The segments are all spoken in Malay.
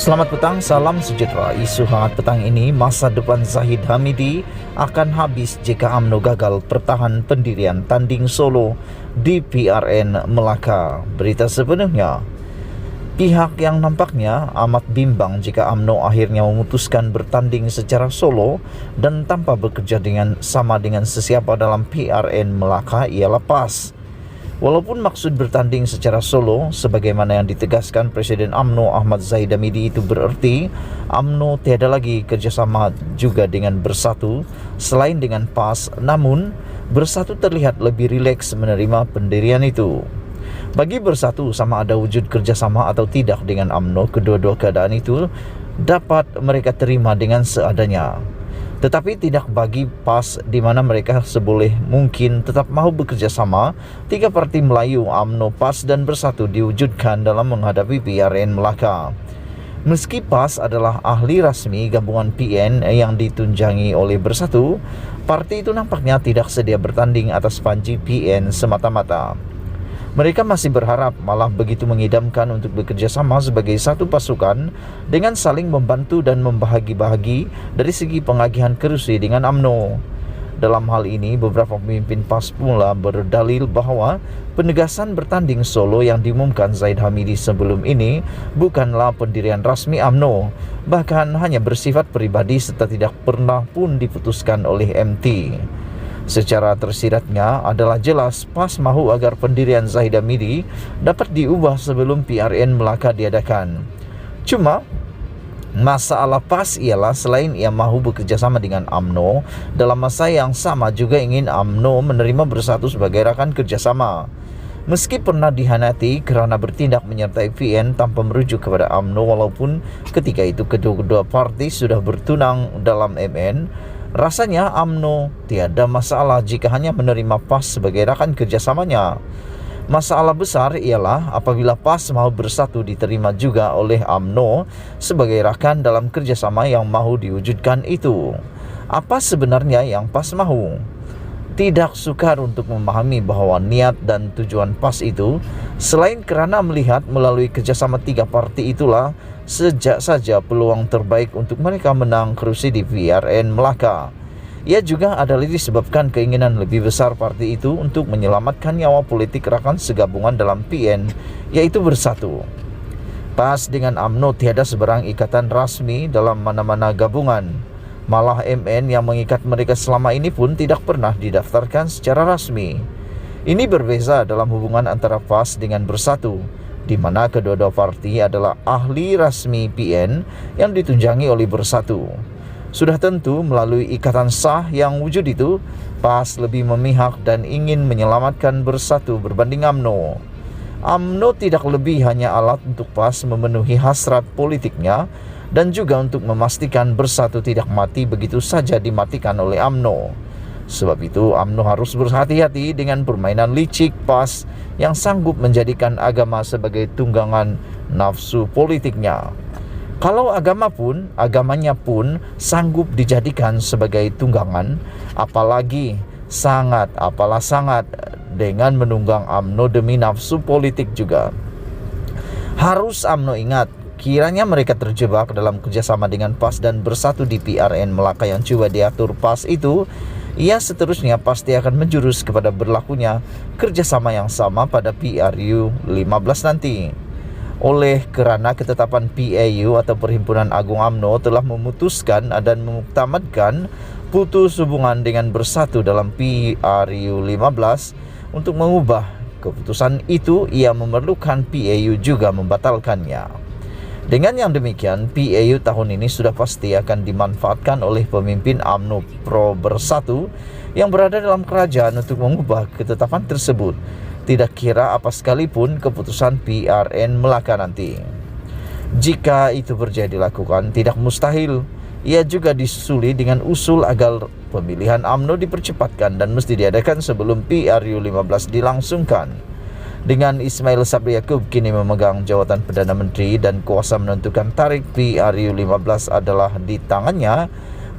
Selamat petang, salam sejahtera. Isu hangat petang ini, masa depan Zahid Hamidi akan habis jika UMNO gagal pertahan pendirian tanding Solo di PRN Melaka. Berita sepenuhnya, pihak yang nampaknya amat bimbang jika UMNO akhirnya memutuskan bertanding secara solo dan tanpa bekerja sama dengan sesiapa dalam PRN Melaka ialah PAS. Walaupun maksud bertanding secara solo, sebagaimana yang ditegaskan Presiden UMNO Ahmad Zahid Hamidi itu berarti UMNO tiada lagi kerjasama juga dengan Bersatu selain dengan PAS, namun Bersatu terlihat lebih rileks menerima pendirian itu. Bagi Bersatu, sama ada wujud kerjasama atau tidak dengan UMNO, kedua-dua keadaan itu dapat mereka terima dengan seadanya. Tetapi tidak bagi PAS, di mana mereka seboleh mungkin tetap mau bekerja sama. Tiga parti Melayu, UMNO, PAS dan Bersatu diwujudkan dalam menghadapi PRN Melaka. Meski PAS adalah ahli rasmi gabungan PN yang ditunjangi oleh Bersatu, parti itu nampaknya tidak sedia bertanding atas panji PN semata-mata. Mereka masih berharap, malah begitu mengidamkan untuk bekerja sama sebagai satu pasukan dengan saling membantu dan membahagi-bahagi dari segi pengagihan kerusi dengan UMNO. Dalam hal ini, beberapa pemimpin PAS pula berdalil bahwa penegasan bertanding solo yang diumumkan Zahid Hamidi sebelum ini bukanlah pendirian rasmi UMNO, bahkan hanya bersifat pribadi serta tidak pernah pun diputuskan oleh MT. Secara tersiratnya adalah jelas PAS mahu agar pendirian Zahid Hamidi dapat diubah sebelum PRN Melaka diadakan. Cuma masalah PAS ialah selain ia mahu bekerja sama dengan UMNO, dalam masa yang sama juga ingin UMNO menerima Bersatu sebagai rakan kerjasama. Meski pernah dihianati kerana bertindak menyertai PN tanpa merujuk kepada UMNO, walaupun ketika itu kedua-dua parti sudah bertunang dalam MN, rasanya UMNO tiada masalah jika hanya menerima PAS sebagai rakan kerjasamanya. Masalah besar ialah apabila PAS mahu Bersatu diterima juga oleh UMNO sebagai rakan dalam kerjasama yang mahu diwujudkan itu. Apa sebenarnya yang PAS mahu? Tidak sukar untuk memahami bahwa niat dan tujuan PAS itu, selain kerana melihat melalui kerjasama tiga parti itulah sejak saja peluang terbaik untuk mereka menang kerusi di PRN Melaka. Ia juga adalah disebabkan keinginan lebih besar parti itu untuk menyelamatkan nyawa politik rakan segabungan dalam PN, yaitu Bersatu. PAS dengan UMNO tiada seberang ikatan rasmi dalam mana-mana gabungan. Malah MN yang mengikat mereka selama ini pun tidak pernah didaftarkan secara rasmi. Ini berbeza dalam hubungan antara PAS dengan Bersatu, di mana kedua-dua parti adalah ahli rasmi PN yang ditunjangi oleh Bersatu. Sudah tentu melalui ikatan sah yang wujud itu, PAS lebih memihak dan ingin menyelamatkan Bersatu berbanding UMNO. UMNO tidak lebih hanya alat untuk PAS memenuhi hasrat politiknya, dan juga untuk memastikan Bersatu tidak mati begitu saja dimatikan oleh UMNO. Sebab itu UMNO harus berhati-hati dengan permainan licik PAS yang sanggup menjadikan agama sebagai tunggangan nafsu politiknya. Kalau agamanya pun sanggup dijadikan sebagai tunggangan, apalah sangat dengan menunggang UMNO demi nafsu politik juga. Harus UMNO ingat, kiranya mereka terjebak dalam kerjasama dengan PAS dan Bersatu di PRN Melaka yang coba diatur PAS itu, ia seterusnya pasti akan menjurus kepada berlakunya kerjasama yang sama pada PRU 15 nanti. Oleh kerana ketetapan PAU atau Perhimpunan Agung UMNO telah memutuskan dan memuktamadkan putus hubungan dengan Bersatu dalam PRU 15, untuk mengubah keputusan itu ia memerlukan PAU juga membatalkannya. Dengan yang demikian, PAU tahun ini sudah pasti akan dimanfaatkan oleh pemimpin UMNO Pro Bersatu yang berada dalam kerajaan untuk mengubah ketetapan tersebut, tidak kira apa sekalipun keputusan PRN Melaka nanti. Jika itu berjadi dilakukan, tidak mustahil ia juga disusuli dengan usul agar pemilihan UMNO dipercepatkan dan mesti diadakan sebelum PRU 15 dilangsungkan. Dengan Ismail Sabri Yaakob kini memegang jawatan Perdana Menteri dan kuasa menentukan tarikh PRU 15 adalah di tangannya,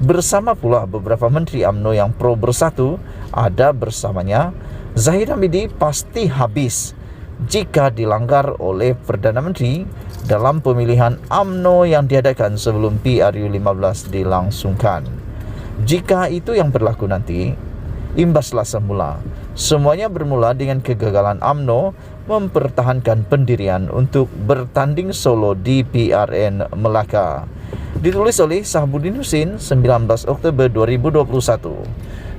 bersama pula beberapa menteri UMNO yang pro Bersatu ada bersamanya, Zahid Hamidi pasti habis jika dilanggar oleh Perdana Menteri dalam pemilihan UMNO yang diadakan sebelum PRU15 dilangsungkan. Jika itu yang berlaku nanti, imbaslah semula. Semuanya bermula dengan kegagalan UMNO mempertahankan pendirian untuk bertanding solo di PRN Melaka. Ditulis oleh Sahbudin Husin, 19 Oktober 2021.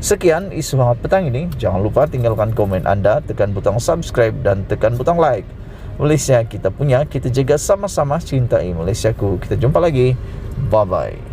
Sekian isu hangat petang ini. Jangan lupa tinggalkan komen Anda, tekan butang subscribe dan tekan butang like. Malaysia kita punya, kita jaga sama-sama, cintai Malaysiaku. Kita jumpa lagi. Bye-bye.